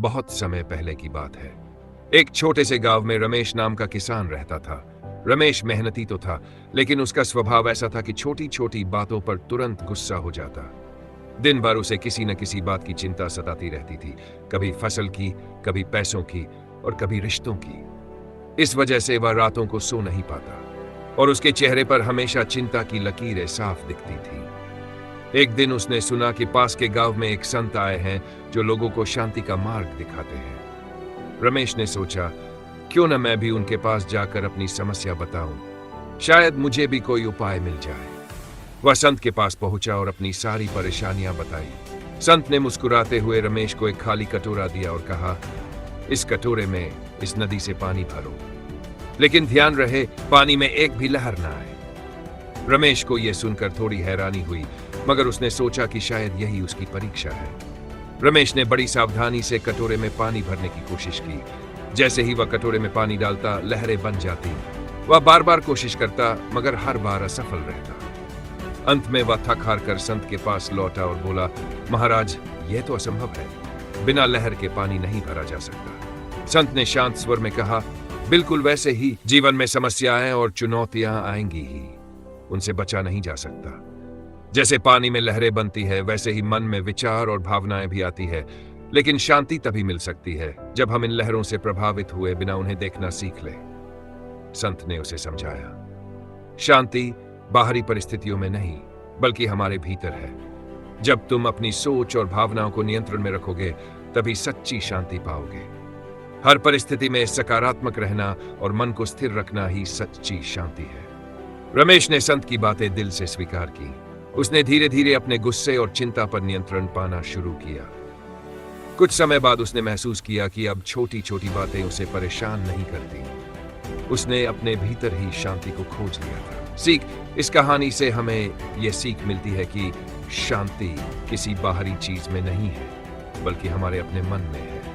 बहुत समय पहले की बात है। एक छोटे से गांव में रमेश नाम का किसान रहता था। रमेश मेहनती तो था, लेकिन उसका स्वभाव ऐसा था कि छोटी छोटी बातों पर तुरंत गुस्सा हो जाता। दिन भर उसे किसी न किसी बात की चिंता सताती रहती थी, कभी फसल की, कभी पैसों की और कभी रिश्तों की। इस वजह से वह रातों को सो नहीं पाता और उसके चेहरे पर हमेशा चिंता की लकीरें साफ दिखती थी। एक दिन उसने सुना कि पास के गांव में एक संत आए हैं जो लोगों को शांति का मार्ग दिखाते हैं। रमेश ने सोचा, क्यों न मैं भी उनके पास जाकर अपनी समस्या बताऊं, शायद मुझे भी कोई उपाय मिल जाए। वह संत के पास पहुंचा और अपनी सारी परेशानियां बताई। संत ने मुस्कुराते हुए रमेश को एक खाली कटोरा दिया और कहा, इस कटोरे में इस नदी से पानी भरो, लेकिन ध्यान रहे पानी में एक भी लहर ना आए। रमेश को यह सुनकर थोड़ी हैरानी हुई, मगर उसने सोचा कि शायद यही उसकी परीक्षा है। रमेश ने बड़ी सावधानी से कटोरे में पानी भरने की कोशिश की। जैसे ही वह कटोरे में पानी डालता, लहरें बन जाती। वह बार बार कोशिश करता, मगर हर बार असफल रहता। अंत में वह थक हार कर संत के पास लौटा और बोला, महाराज, यह तो असंभव है, बिना लहर के पानी नहीं भरा जा सकता। संत ने शांत स्वर में कहा, बिल्कुल वैसे ही जीवन में समस्याएं और चुनौतियां आएंगी ही, उनसे बचा नहीं जा सकता। जैसे पानी में लहरें बनती है, वैसे ही मन में विचार और भावनाएं भी आती है, लेकिन शांति तभी मिल सकती है जब हम इन लहरों से प्रभावित हुए बिना उन्हें देखना सीख लें। संत ने उसे समझाया, शांति बाहरी परिस्थितियों में नहीं, बल्कि हमारे भीतर है। जब तुम अपनी सोच और भावनाओं को नियंत्रण में रखोगे, तभी सच्ची शांति पाओगे। हर परिस्थिति में सकारात्मक रहना और मन को स्थिर रखना ही सच्ची शांति है। रमेश ने संत की बातें दिल से स्वीकार की। उसने धीरे धीरे अपने गुस्से और चिंता पर नियंत्रण पाना शुरू किया। कुछ समय बाद उसने महसूस किया कि अब छोटी छोटी बातें उसे परेशान नहीं करती। उसने अपने भीतर ही शांति को खोज लिया था। सीख, इस कहानी से हमें यह सीख मिलती है कि शांति किसी बाहरी चीज में नहीं है, बल्कि हमारे अपने मन में है।